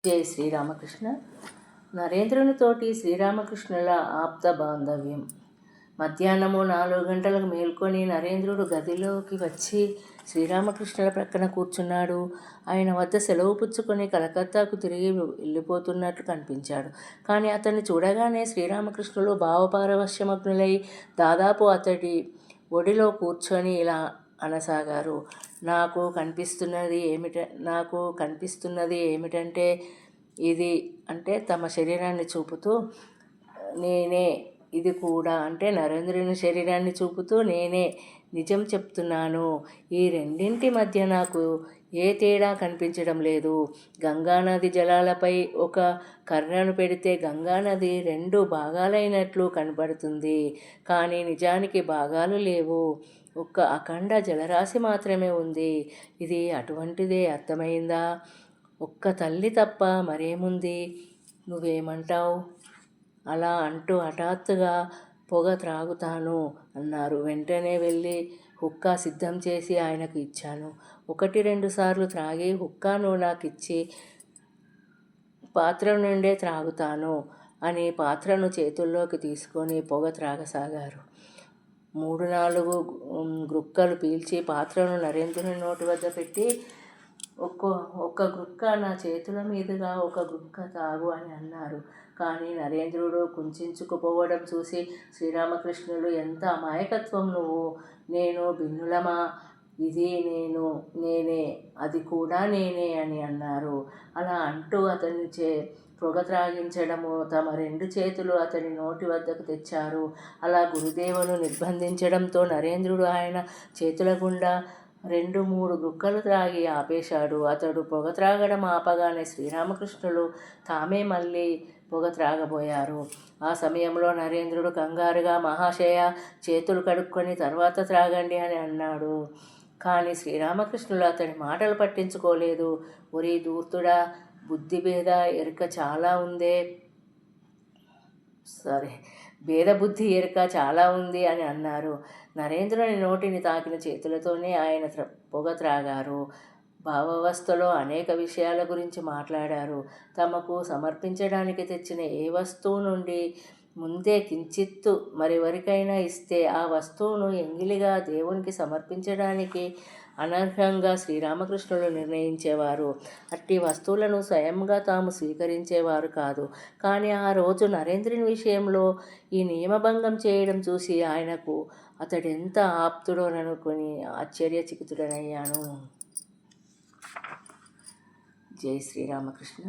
జై శ్రీరామకృష్ణ. నరేంద్రునితోటి శ్రీరామకృష్ణుల ఆప్త బాంధవ్యం. మధ్యాహ్నము 4 గంటలకు మేల్కొని నరేంద్రుడు గదిలోకి వచ్చి శ్రీరామకృష్ణుల ప్రక్కన కూర్చున్నాడు. ఆయన వద్ద సెలవు పుచ్చుకొని కలకత్తాకు తిరిగి వెళ్ళిపోతున్నట్లు కనిపించాడు. కానీ అతన్ని చూడగానే శ్రీరామకృష్ణులు భావపారవశ్యమగ్నులై దాదాపు అతడి ఒడిలో కూర్చొని ఇలా అనసాగారు. నాకు కనిపిస్తున్నది ఏమిటంటే ఇది అంటే తమ శరీరాన్ని చూపుతూ నేనే, ఇది కూడా అంటే నరేంద్రుని శరీరాన్ని చూపుతూ నేనే నిజం చెప్తున్నాను. ఈ రెండింటి మధ్య నాకు ఏ తేడా కనిపించడం లేదు. గంగానది జలాలపై ఒక కర్రను పెడితే గంగానది 2 భాగాలైనట్లు కనబడుతుంది. కానీ నిజానికి భాగాలు లేవు. ఒక్క అఖండ జలరాశి మాత్రమే ఉంది. ఇది అటువంటిదే, అర్థమైందా? ఒక్క తల్లి తప్ప మరేముంది? నువ్వేమంటావు? అలా అంటూ హఠాత్తుగా పొగ త్రాగుతాను అన్నారు. వెంటనే వెళ్ళి హుక్కా సిద్ధం చేసి ఆయనకు ఇచ్చాను. 1-2 సార్లు త్రాగి హుక్కాను నాకిచ్చి పాత్ర నుండే త్రాగుతాను అని పాత్రను చేతుల్లోకి తీసుకొని పొగ త్రాగసాగారు. 3-4 గ్రుక్కలు పీల్చి పాత్రను నరేంద్రుని నోటి వద్ద పెట్టి ఒక్క గుక్క నా చేతుల మీదుగా ఒక గుక్క తాగు అని అన్నారు. కానీ నరేంద్రుడు కుంచుకుపోవడం చూసి శ్రీరామకృష్ణులు, ఎంత అమాయకత్వం నువ్వు! నేను భిన్నులమా? ఇది నేనే, అది కూడా నేనే అని అన్నారు. అలా అంటూ అతన్ని పొగ త్రాగించడము, తమ 2 చేతులు అతని నోటి వద్దకు తెచ్చారు. అలా గురుదేవులు నిర్బంధించడంతో నరేంద్రుడు ఆయన చేతుల గుండా 2-3 గుక్కలు త్రాగి ఆపేశాడు. అతడు పొగ త్రాగడం ఆపగానే శ్రీరామకృష్ణులు తామే మళ్ళీ పొగ త్రాగబోయారు. ఆ సమయంలో నరేంద్రుడు కంగారుగా, మహాశయ, చేతులు కడుక్కొని తర్వాత త్రాగండి అని అన్నాడు. కానీ శ్రీరామకృష్ణులు అతడి మాటలు పట్టించుకోలేదు. ఒరి దూర్తుడా, భేదబుద్ధి ఎరుక చాలా ఉంది అని అన్నారు. నరేంద్రుని నోటిని తాకిన చేతులతోనే ఆయన పొగ త్రాగారు. భావావస్థలో అనేక విషయాల గురించి మాట్లాడారు. తమకు సమర్పించడానికి తెచ్చిన ఏ వస్తువు నుండి ముందే కించిత్తు మరెవరికైనా ఇస్తే ఆ వస్తువును ఎంగిలిగా దేవునికి సమర్పించడానికి అనర్హంగా శ్రీరామకృష్ణులు నిర్ణయించేవారు. అట్టి వస్తువులను స్వయంగా తాము స్వీకరించేవారు కాదు. కానీ ఆ రోజు నరేంద్రుని విషయంలో ఈ నియమభంగం చేయడం చూసి ఆయనకు అతడెంత ఆప్తుడోననుకుని ఆశ్చర్యచకితుడనయ్యాను. జై శ్రీరామకృష్ణ.